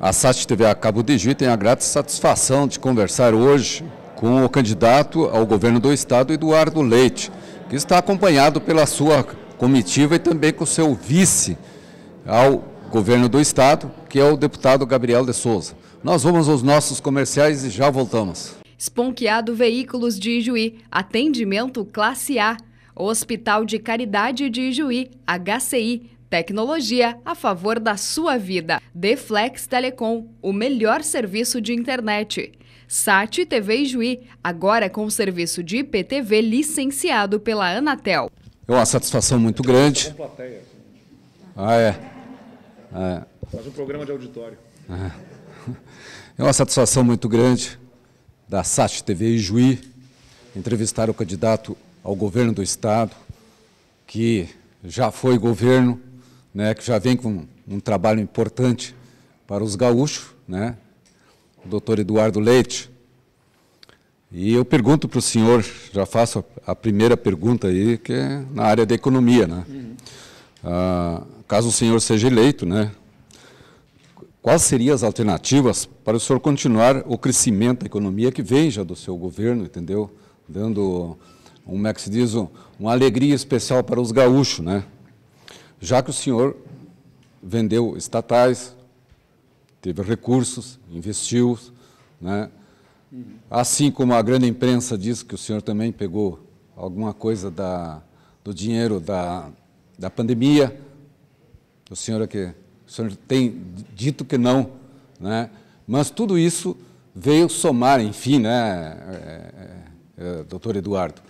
A SAT TV a Cabo de Juí tem a grata satisfação de conversar hoje com o candidato ao governo do estado, Eduardo Leite, que está acompanhado pela sua comitiva e também com o seu vice ao governo do estado, que é o deputado Gabriel de Souza. Nós vamos aos nossos comerciais e já voltamos. Esponqueado Veículos de Ijuí, atendimento classe A. Hospital de Caridade de Ijuí, HCI, tecnologia a favor da sua vida. Deflex Telecom, o melhor serviço de internet. SAT TV Ijuí, agora com o serviço de IPTV licenciado pela Anatel. É uma satisfação muito grande. Faz um programa de auditório. É uma satisfação muito grande da SAT TV Ijuí entrevistar o candidato ao governo do estado, que já foi governo, né, que já vem com um trabalho importante para os gaúchos, né, o doutor Eduardo Leite. E eu pergunto para o senhor, já faço a primeira pergunta aí, que é na área da economia, né? Caso o senhor seja eleito, né, quais seriam as alternativas para o senhor continuar o crescimento da economia que vem já do seu governo, entendeu? Dando, como é que se diz, uma alegria especial para os gaúchos, né? Já que o senhor vendeu estatais, teve recursos, investiu, né? Assim como a grande imprensa diz que o senhor também pegou alguma coisa do dinheiro da pandemia, o senhor tem dito que não, né? Mas tudo isso veio somar, enfim, né, doutor Eduardo,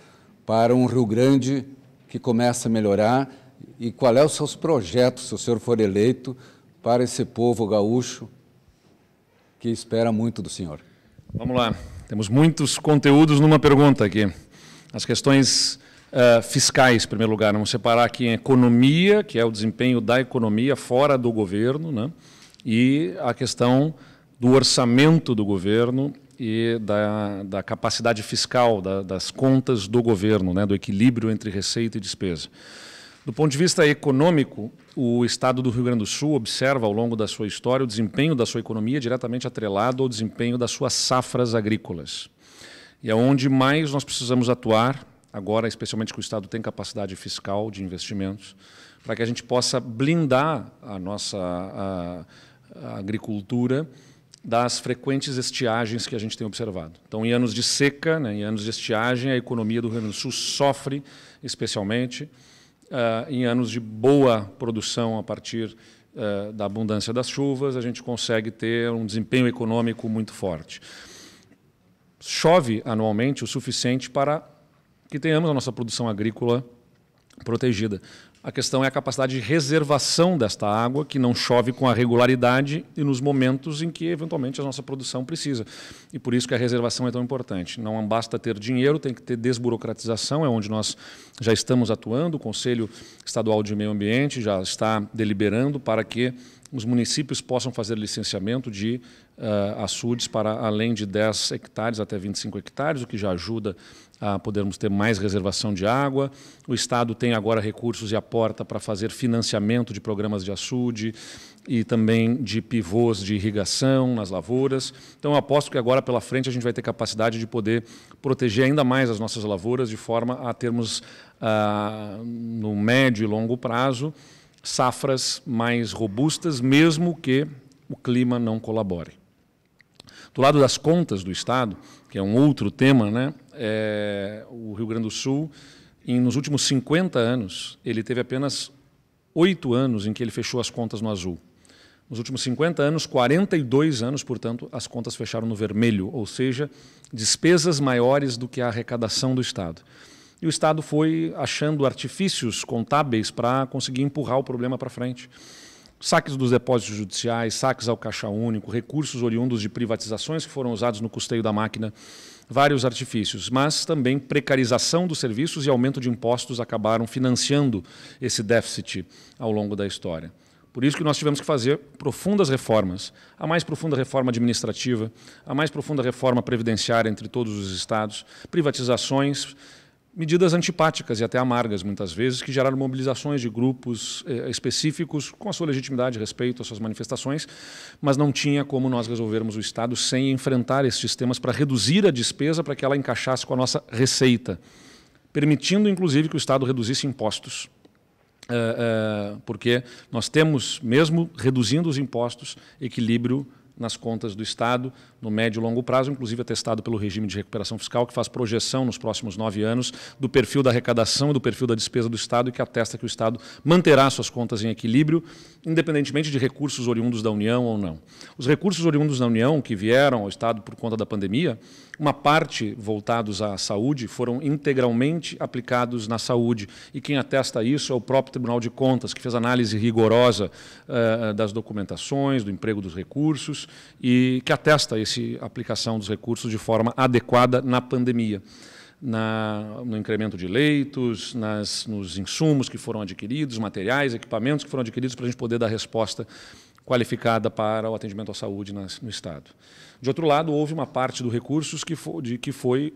para um Rio Grande que começa a melhorar. E qual é os seus projetos, se o senhor for eleito, para esse povo gaúcho que espera muito do senhor? Vamos lá, temos muitos conteúdos numa pergunta aqui. As questões fiscais, em primeiro lugar, vamos separar aqui em economia, que é o desempenho da economia fora do governo, né? E a questão do orçamento do governo e da capacidade fiscal, das contas do governo, né? Do equilíbrio entre receita e despesa. Do ponto de vista econômico, o Estado do Rio Grande do Sul observa ao longo da sua história o desempenho da sua economia diretamente atrelado ao desempenho das suas safras agrícolas. E é onde mais nós precisamos atuar, agora especialmente que o Estado tem capacidade fiscal de investimentos, para que a gente possa blindar a nossa a agricultura das frequentes estiagens que a gente tem observado. Então, em anos de seca, né, em anos de estiagem, a economia do Rio Grande do Sul sofre especialmente. Em anos de boa produção a partir da abundância das chuvas, a gente consegue ter um desempenho econômico muito forte. Chove anualmente o suficiente para que tenhamos a nossa produção agrícola protegida. A questão é a capacidade de reservação desta água, que não chove com a regularidade e nos momentos em que, eventualmente, a nossa produção precisa. E por isso que a reservação é tão importante. Não basta ter dinheiro, tem que ter desburocratização, é onde nós já estamos atuando. O Conselho Estadual de Meio Ambiente já está deliberando para que os municípios possam fazer licenciamento de açudes para além de 10 hectares até 25 hectares, o que já ajuda a podermos ter mais reservação de água. O Estado tem agora recursos e aporta para fazer financiamento de programas de açude e também de pivôs de irrigação nas lavouras. Então, eu aposto que agora pela frente a gente vai ter capacidade de poder proteger ainda mais as nossas lavouras de forma a termos, no médio e longo prazo, safras mais robustas, mesmo que o clima não colabore. Do lado das contas do Estado, que é um outro tema, né, o Rio Grande do Sul, nos últimos 50 anos, ele teve apenas 8 anos em que ele fechou as contas no azul. Nos últimos 50 anos, 42 anos, portanto, as contas fecharam no vermelho, ou seja, despesas maiores do que a arrecadação do Estado. E o Estado foi achando artifícios contábeis para conseguir empurrar o problema para frente. Saques dos depósitos judiciais, saques ao caixa único, recursos oriundos de privatizações que foram usados no custeio da máquina, vários artifícios, mas também precarização dos serviços e aumento de impostos acabaram financiando esse déficit ao longo da história. Por isso que nós tivemos que fazer profundas reformas, a mais profunda reforma administrativa, a mais profunda reforma previdenciária entre todos os estados, privatizações, medidas antipáticas e até amargas, muitas vezes, que geraram mobilizações de grupos específicos com a sua legitimidade, respeito às suas manifestações, mas não tinha como nós resolvermos o Estado sem enfrentar esses temas para reduzir a despesa para que ela encaixasse com a nossa receita, permitindo, inclusive, que o Estado reduzisse impostos. Porque nós temos, mesmo reduzindo os impostos, equilíbrio nas contas do Estado, no médio e longo prazo, inclusive atestado pelo regime de recuperação fiscal, que faz projeção nos próximos 9 anos do perfil da arrecadação e do perfil da despesa do Estado e que atesta que o Estado manterá suas contas em equilíbrio, independentemente de recursos oriundos da União ou não. Os recursos oriundos da União que vieram ao Estado por conta da pandemia, uma parte voltados à saúde, foram integralmente aplicados na saúde. E quem atesta isso é o próprio Tribunal de Contas, que fez análise rigorosa das documentações, do emprego dos recursos, e que atesta essa aplicação dos recursos de forma adequada na pandemia. No incremento de leitos, nos insumos que foram adquiridos, materiais, equipamentos que foram adquiridos para a gente poder dar resposta qualificada para o atendimento à saúde no Estado. De outro lado, houve uma parte dos recursos que foi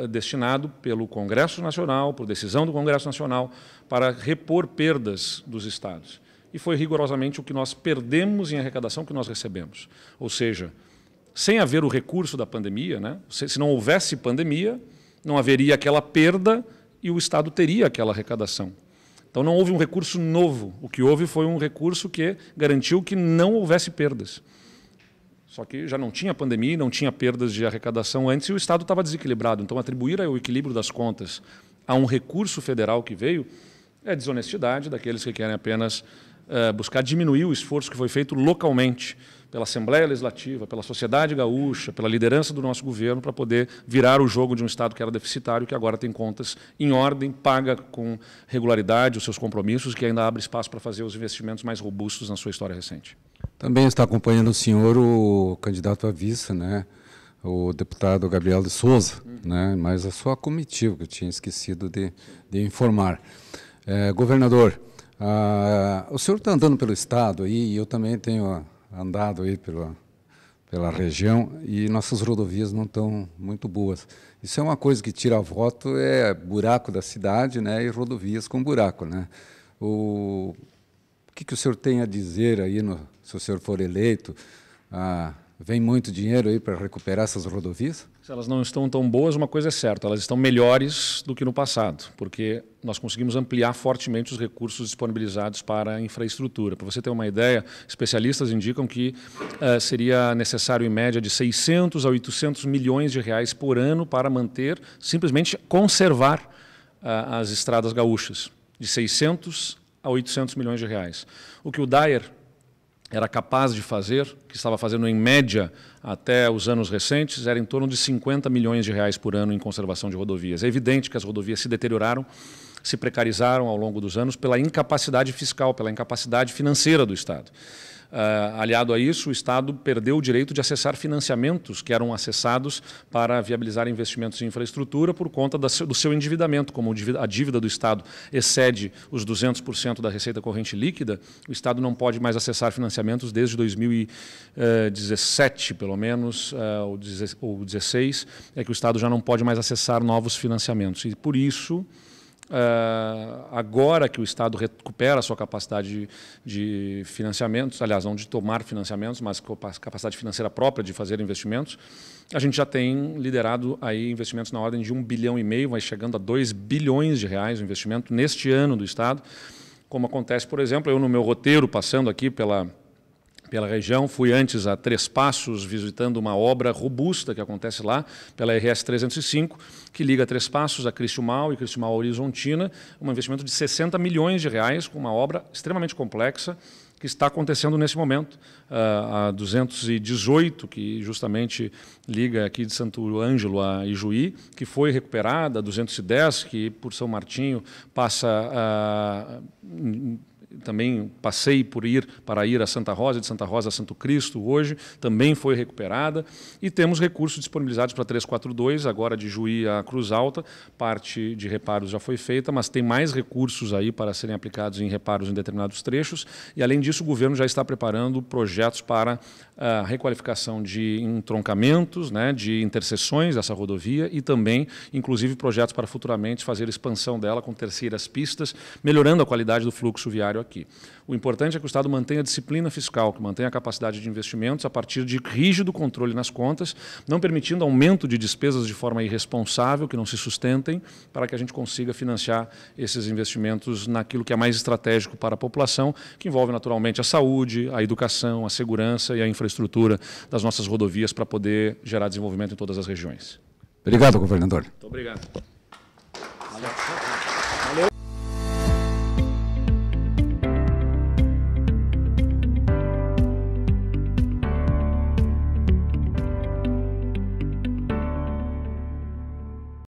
destinado pelo Congresso Nacional, por decisão do Congresso Nacional, para repor perdas dos Estados. E foi rigorosamente o que nós perdemos em arrecadação que nós recebemos. Ou seja, sem haver o recurso da pandemia, né? Se não houvesse pandemia, não haveria aquela perda e o Estado teria aquela arrecadação. Então não houve um recurso novo, o que houve foi um recurso que garantiu que não houvesse perdas. Só que já não tinha pandemia, não tinha perdas de arrecadação antes e o Estado estava desequilibrado. Então atribuir o equilíbrio das contas a um recurso federal que veio é desonestidade daqueles que querem apenas buscar diminuir o esforço que foi feito localmente pela Assembleia Legislativa, pela sociedade gaúcha, pela liderança do nosso governo, para poder virar o jogo de um Estado que era deficitário, que agora tem contas em ordem, paga com regularidade os seus compromissos, que ainda abre espaço para fazer os investimentos mais robustos na sua história recente. Também está acompanhando o senhor o candidato a vice, né, o deputado Gabriel de Souza, né, mas a sua comitiva, que eu tinha esquecido de informar. Governador, o senhor está andando pelo Estado aí, e eu também tenho andado aí pela região e nossas rodovias não estão muito boas. Isso é uma coisa que tira voto, é buraco da cidade, né, e rodovias com buraco, né. O que o senhor tem a dizer aí, se o senhor for eleito? Vem muito dinheiro aí para recuperar essas rodovias? Se elas não estão tão boas, uma coisa é certa, elas estão melhores do que no passado, porque nós conseguimos ampliar fortemente os recursos disponibilizados para a infraestrutura. Para você ter uma ideia, especialistas indicam que seria necessário, em média, de 600 a 800 milhões de reais por ano para manter, simplesmente conservar as estradas gaúchas, de 600 a 800 milhões de reais. O que o Dyer era capaz de fazer, que estava fazendo em média até os anos recentes, era em torno de 50 milhões de reais por ano em conservação de rodovias. É evidente que as rodovias se deterioraram, se precarizaram ao longo dos anos pela incapacidade fiscal, pela incapacidade financeira do Estado. Aliado a isso, o Estado perdeu o direito de acessar financiamentos que eram acessados para viabilizar investimentos em infraestrutura por conta do seu endividamento. Como a dívida do Estado excede os 200% da receita corrente líquida, o Estado não pode mais acessar financiamentos desde 2017, pelo menos, ou 2016, é que o Estado já não pode mais acessar novos financiamentos. E, por isso, agora que o Estado recupera a sua capacidade de financiamentos, aliás, não de tomar financiamentos, mas capacidade financeira própria de fazer investimentos, a gente já tem liderado aí investimentos na ordem de 1,5 bilhão, vai chegando a 2 bilhões de reais o investimento neste ano do Estado, como acontece, por exemplo, eu no meu roteiro, passando aqui pela região, fui antes a Três Passos, visitando uma obra robusta que acontece lá, pela RS 305, que liga Três Passos a Cristiumal e Cristiumal a Horizontina, um investimento de 60 milhões de reais, com uma obra extremamente complexa, que está acontecendo nesse momento. A 218, que justamente liga aqui de Santo Ângelo a Ijuí, que foi recuperada, a 210, que por São Martinho passa também passei para ir a Santa Rosa, de Santa Rosa a Santo Cristo hoje, também foi recuperada. E temos recursos disponibilizados para 342, agora de Juí a Cruz Alta, parte de reparos já foi feita, mas tem mais recursos aí para serem aplicados em reparos em determinados trechos. E, além disso, o governo já está preparando projetos para a requalificação de entroncamentos, né, de interseções dessa rodovia e também, inclusive, projetos para futuramente fazer a expansão dela com terceiras pistas, melhorando a qualidade do fluxo viário aqui. O importante é que o Estado mantenha a disciplina fiscal, que mantenha a capacidade de investimentos a partir de rígido controle nas contas, não permitindo aumento de despesas de forma irresponsável, que não se sustentem, para que a gente consiga financiar esses investimentos naquilo que é mais estratégico para a população, que envolve naturalmente a saúde, a educação, a segurança e a infraestrutura das nossas rodovias para poder gerar desenvolvimento em todas as regiões. Obrigado, governador. Muito obrigado. Valeu.